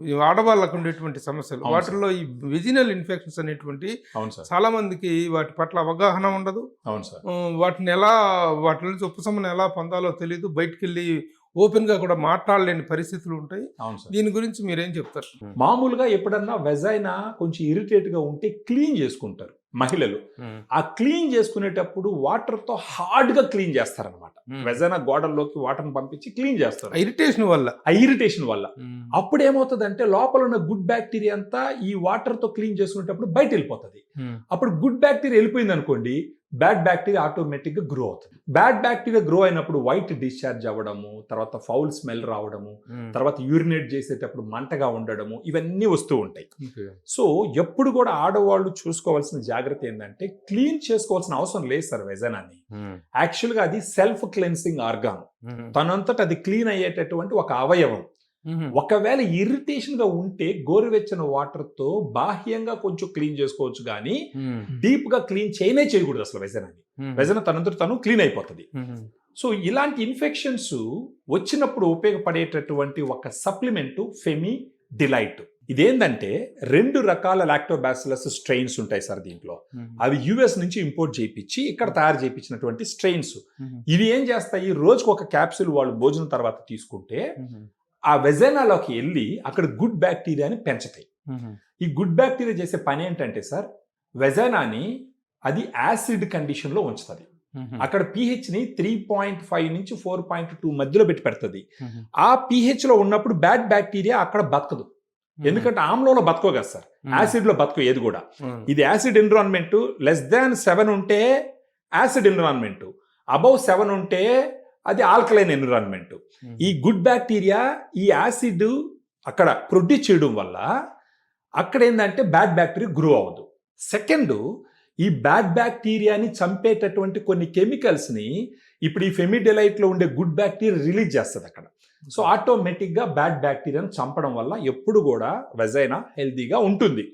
ఈ ఆడవాళ్ళకు ఉండేటువంటి సమస్యలు అవును సార్. వాటిల్లో ఈ వెజినల్ ఇన్ఫెక్షన్స్ అనేటువంటి అవును సార్. చాలా మందికి వాటి పట్ల అవగాహన ఉండదు. అవును సార్. వాటిని వాటి నుంచి ఉపశమనం ఎలా పొందాలో తెలియదు. బయటికెళ్ళి ఓపెన్గా కూడా మాట్లాడలేని పరిస్థితులు ఉంటాయి. అవును సార్. దీని గురించి మీరేం చెప్తారు? మామూలుగా ఎప్పుడన్నా వెజైనా కొంచెం ఇరిటేట్గా ఉంటే క్లీన్ చేసుకుంటారు మహిళలు. ఆ క్లీన్ చేసుకునేటప్పుడు వాటర్తో హార్డ్గా క్లీన్ చేస్తారనమాట. వెజైనా గోడల్లోకి వాటర్ని పంపించి క్లీన్ చేస్తారు ఇరిటేషన్ వల్ల. ఆ ఇరిటేషన్ వల్ల అప్పుడు ఏమవుతుందంటే లోపల ఉన్న గుడ్ బ్యాక్టీరియా అంతా ఈ వాటర్తో క్లీన్ చేసుకునేటప్పుడు బయట వెళ్ళిపోతుంది. అప్పుడు గుడ్ బ్యాక్టీరియా వెళ్ళిపోయింది అనుకోండి, బ్యాడ్ బ్యాక్టీరియా ఆటోమేటిక్గా గ్రో అవుతుంది. బ్యాడ్ బ్యాక్టీరియా గ్రో అయినప్పుడు వైట్ డిశ్చార్జ్ అవ్వడము, తర్వాత ఫౌల్ స్మెల్ రావడము, తర్వాత యూరినేట్ చేసేటప్పుడు మంటగా ఉండడము, ఇవన్నీ వస్తూ ఉంటాయి. సో ఎప్పుడు కూడా ఆడవాళ్ళు చూసుకోవాల్సిన జాగ్రత్త ఏంటంటే క్లీన్ చేసుకోవాల్సిన అవసరం లేదు సార్ వెజైనాని. యాక్చువల్గా అది సెల్ఫ్ క్లెన్సింగ్ ఆర్గాన్, తనంతట అది క్లీన్ అయ్యేటటువంటి ఒక అవయవం. ఒకవేళ ఇరిటేషన్ గా ఉంటే గోరువెచ్చని వాటర్ తో బాహ్యంగా కొంచెం క్లీన్ చేసుకోవచ్చు, కానీ డీప్ గా క్లీన్ చేయకూడదు అసలు వెజైనాని. వెజైనా తనంతట తను క్లీన్ అయిపోతుంది. సో ఇలాంటి ఇన్ఫెక్షన్స్ వచ్చినప్పుడు ఉపయోగపడేటటువంటి ఒక సప్లిమెంట్ ఫెమి డిలైట్. ఇదేంటంటే 2 రకాల లాక్టోబాసిల్లస్ స్ట్రెయిన్స్ ఉంటాయి సార్ దీంట్లో. అవి యుఎస్ నుంచి ఇంపోర్ట్ చేయించి ఇక్కడ తయారు చేయించినటువంటి స్ట్రెయిన్స్. ఇవి ఏం చేస్తాయి, రోజుకు ఒక క్యాప్సూల్ వాళ్ళు భోజనం తర్వాత తీసుకుంటే ఆ వెజైనాలోకి వెళ్ళి అక్కడ గుడ్ బ్యాక్టీరియాని పెంచుతాయి. ఈ గుడ్ బ్యాక్టీరియా చేసే పని ఏంటంటే సార్, వెజైనాని అది యాసిడ్ కండిషన్లో ఉంచుతుంది. అక్కడ pHని 3.5 నుంచి 4.2 మధ్యలో పెడుతుంది. ఆ pH లో ఉన్నప్పుడు బ్యాడ్ బ్యాక్టీరియా అక్కడ బతకదు. ఎందుకంటే ఆమ్లంలో బతకో కదా సార్, యాసిడ్లో బతకో ఏది కూడా. ఇది యాసిడ్ ఎన్విరాన్మెంట్. <7 ఉంటే యాసిడ్ ఎన్విరాన్మెంట్, అబౌవ్ 7 ఉంటే అది ఆల్కలైన్ ఎన్విరాన్మెంట్. ఈ గుడ్ బ్యాక్టీరియా ఈ యాసిడ్ అక్కడ ప్రొడ్యూస్ చేయడం వల్ల అక్కడ ఏంటంటే బ్యాడ్ బ్యాక్టీరియా గ్రో అవ్వదు. సెకండ్, ఈ బ్యాడ్ బ్యాక్టీరియాని చంపేటటువంటి కొన్ని కెమికల్స్ని ఇప్పుడు ఈ ఫెమిడిలైట్లో ఉండే గుడ్ బ్యాక్టీరియా రిలీజ్ చేస్తుంది అక్కడ. సో ఆటోమేటిక్గా బ్యాడ్ బ్యాక్టీరియాని చంపడం వల్ల ఎప్పుడు కూడా వెజైనా హెల్తీగా ఉంటుంది.